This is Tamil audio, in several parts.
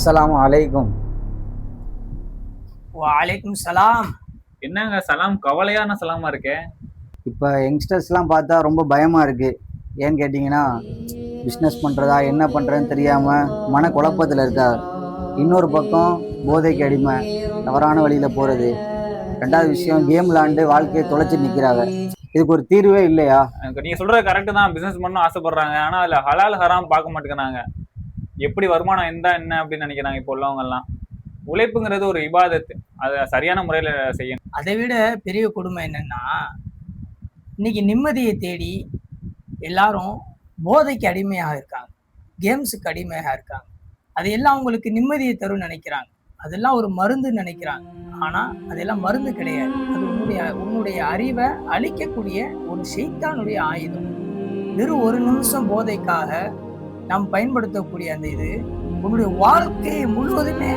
அஸ்ஸலாமு அலைக்கும். வலைக்கும் சலாம். என்னங்க சலாம் கவலையான சலாமா இருக்கே? இப்போ யங்ஸ்டர்ஸ்லாம் பார்த்தா ரொம்ப பயமாக இருக்குது. ஏன்னு கேட்டிங்கன்னா, பிஸ்னஸ் பண்ணுறதா என்ன பண்ணுறதுன்னு தெரியாமல் மனக்குழப்பத்தில் இருக்கார். இன்னொரு பக்கம் போதைக்கு அடிமை, தவறான வழியில் போகிறது. ரெண்டாவது விஷயம் கேம் விளாண்டு வாழ்க்கையை தொலைச்சி நிற்கிறாங்க. இதுக்கு ஒரு தீர்வே இல்லையா? நீங்க சொல்றது கரெக்டு தான். பிசினஸ் பண்ண ஆசைப்படுறாங்க, ஆனா அதுல ஹலால் ஹராம் பார்க்க மாட்டேங்கிறாங்க. எப்படி வருமானம் என்ன அப்படின்னு நினைக்கிறாங்க இப்போ உள்ளவங்க எல்லாம். உழைப்புங்கிறது ஒரு இபாதத்து, அதை சரியான முறையில செய்யணும். அதை விட பெரிய கொடுமை என்னன்னா, இன்னைக்கு நிம்மதியை தேடி எல்லாரும் போதைக்கு அடிமையாக இருக்காங்க, கேம்ஸுக்கு அடிமையாக இருக்காங்க. அதையெல்லாம் அவங்களுக்கு நிம்மதியை தரும் நினைக்கிறாங்க, அதெல்லாம் ஒரு மருந்து நினைக்கிறாங்க. ஆனா அதெல்லாம் மருந்து கிடையாது. அது உன்னுடைய அறிவை அழிக்கக்கூடிய ஒரு ஷைத்தானுடைய ஆயுதம். வெறும் ஒரு நிமிஷம் போதைக்காக நாம் பயன்படுத்தக்கூடிய அந்த இது உன்னுடைய வாழ்க்கையை முழுவதுமே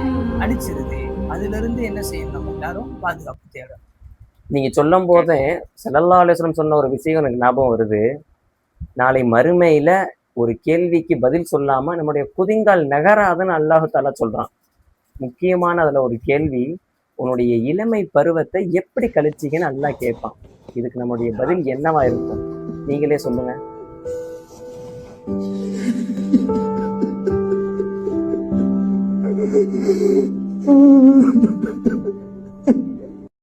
அழிச்சிருது. அதுல இருந்து என்ன செய்யணும், நம்ம எல்லாரும் பாதுகாப்பு தேவை. நீங்க சொல்லும் போதே ஸல்லல்லாஹு அலைஹி வஸல்லம் சொன்ன ஒரு விஷயம் எனக்கு ஞாபகம் வருது. நாளை மறுமையில ஒரு கேள்விக்கு பதில் சொல்லாம நம்முடைய குதிங்கால் நகராதுன்னு அல்லாஹு தஆலா சொல்றான். முக்கியமான அதுல ஒரு கேள்வி, உன்னுடைய இளமை பருவத்தை எப்படி கழிச்சீங்கன்னு அல்லாஹ் கேட்பான். இதுக்கு நம்முடைய பதில் என்னவா இருக்கும்? நீங்களே சொல்லுங்க.